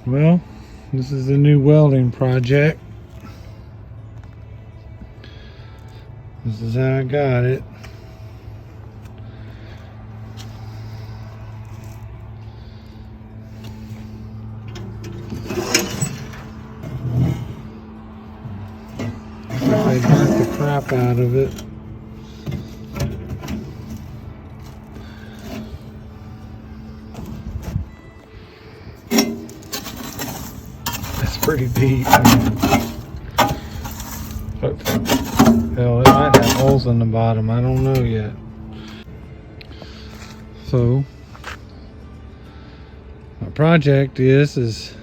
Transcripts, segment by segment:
Well, this is the new welding project. This is how I got it. I burnt the crap out of it. That's pretty deep. Hell, it might have holes in the bottom. I don't know yet. So, my project is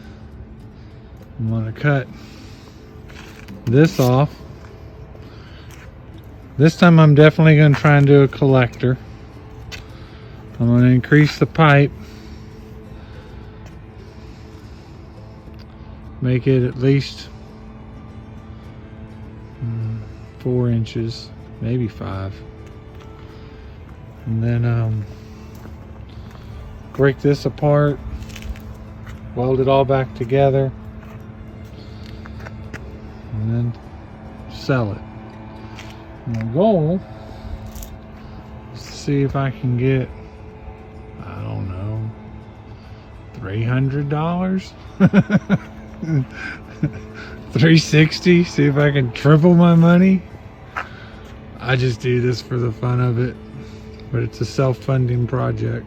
I'm gonna cut this off. This time I'm definitely gonna try and do a collector. I'm gonna increase the pipe. Make it at least 4 inches, maybe 5. And then break this apart, weld it all back together, and then sell it. My goal is to see if I can get, I don't know, $300? $360, see if I can triple my money. I just do this for the fun of it, but it's a self-funding project.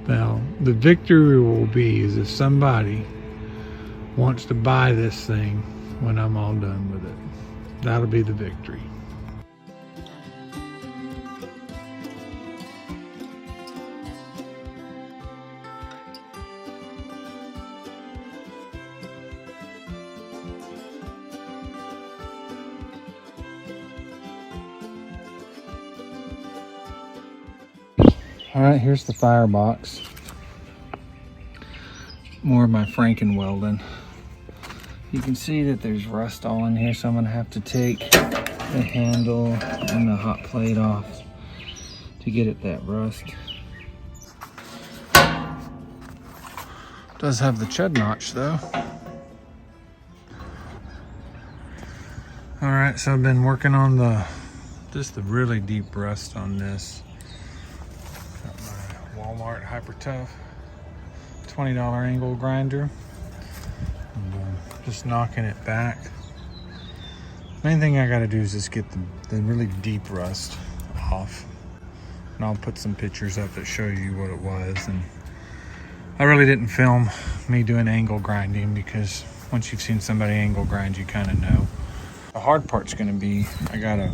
Now, the victory will be is if somebody wants to buy this thing when I'm all done with it. That'll be the victory. All right, here's the firebox. More of my Franken welding. You can see that there's rust all in here, so I'm gonna have to take the handle and the hot plate off to get at that rust. Does have the Chud notch though. All right, so I've been working on just the really deep rust on this. Walmart Hyper Tough $20 angle grinder, and just knocking it back. Main thing I got to do is just get the really deep rust off, and I'll put some pictures up that show you what it was. And I really didn't film me doing angle grinding because once you've seen somebody angle grind, you kind of know. The hard part's going to be I'm going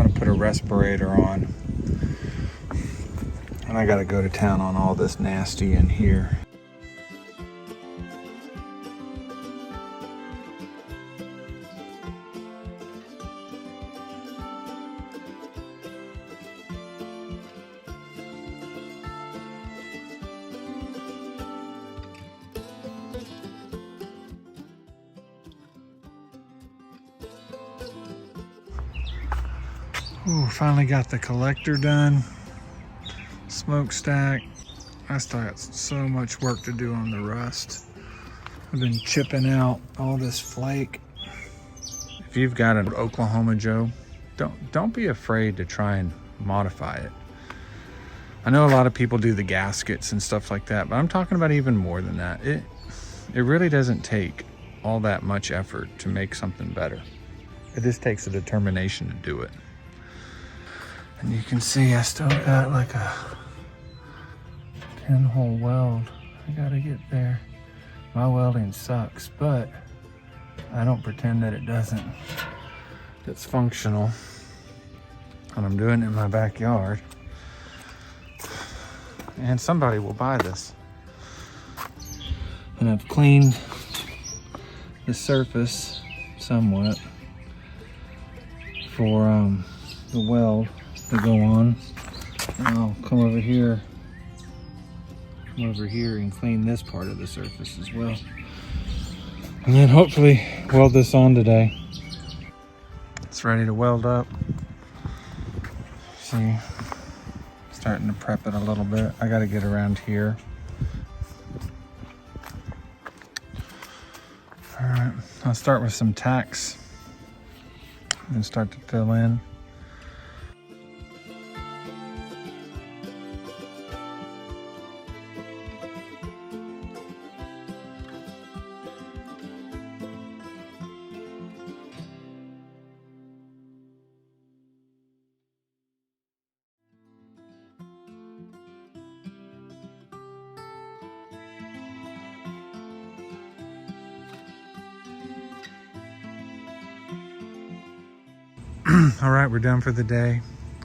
to put a respirator on. And I gotta go to town on all this nasty in here. Ooh, finally got the collector done. Smokestack. I still got so much work to do on the rust. I've been chipping out all this flake. If you've got an Oklahoma Joe, don't be afraid to try and modify it. I know a lot of people do the gaskets and stuff like that, but I'm talking about even more than that. It really doesn't take all that much effort to make something better. It just takes a determination to do it. And you can see I still got like a 10-hole weld. I gotta get there. My welding sucks, but I don't pretend that it doesn't. It's functional. And I'm doing it in my backyard. And somebody will buy this. And I've cleaned the surface somewhat for the weld to go on. And I'll come over here and clean this part of the surface as well. And then hopefully weld this on today. It's ready to weld up. See, starting to prep it a little bit. I gotta get around here. I'll start with some tacks and start to fill in. All right, we're done for the day.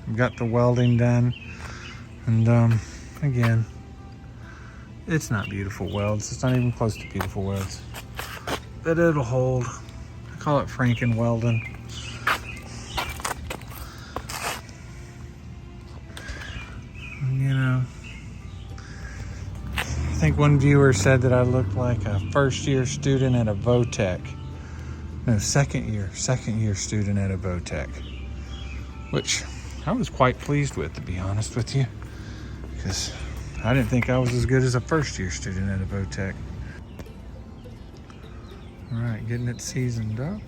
We've got the welding done. And again, it's not beautiful welds. It's not even close to beautiful welds. But it'll hold. I call it Franken welding. You know, I think one viewer said that I looked like a first-year student at a Votech. No, second year student at a Votech, which I was quite pleased with, to be honest with you, because I didn't think I was as good as a first-year student at a Votech. All right, getting it seasoned up.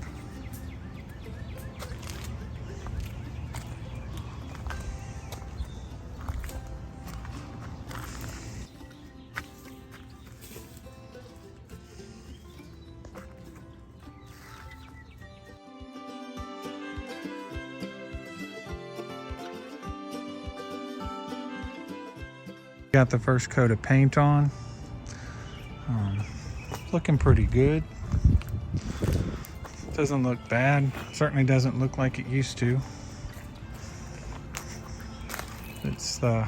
Got the first coat of paint on. Looking pretty good. Doesn't look bad. Certainly doesn't look like it used to. It's the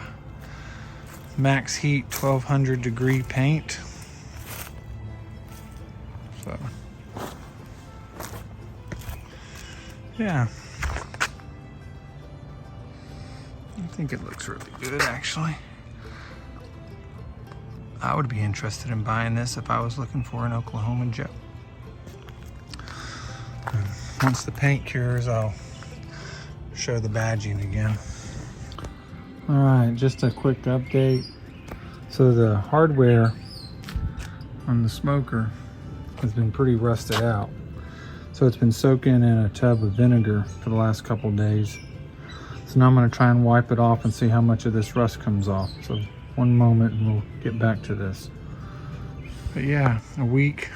Max Heat 1200 degree paint. So, yeah. I think it looks really good, actually. I would be interested in buying this if I was looking for an Oklahoma Joe. Once the paint cures, I'll show the badging again. All right, just a quick update. So the hardware on the smoker has been pretty rusted out. So it's been soaking in a tub of vinegar for the last couple days. So now I'm gonna try and wipe it off and see how much of this rust comes off. So one moment and we'll get back to this. But yeah, a week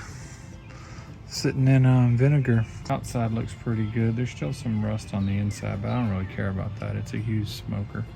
sitting in vinegar. Outside looks pretty good. There's still some rust on the inside, but I don't really care about that. It's a used smoker.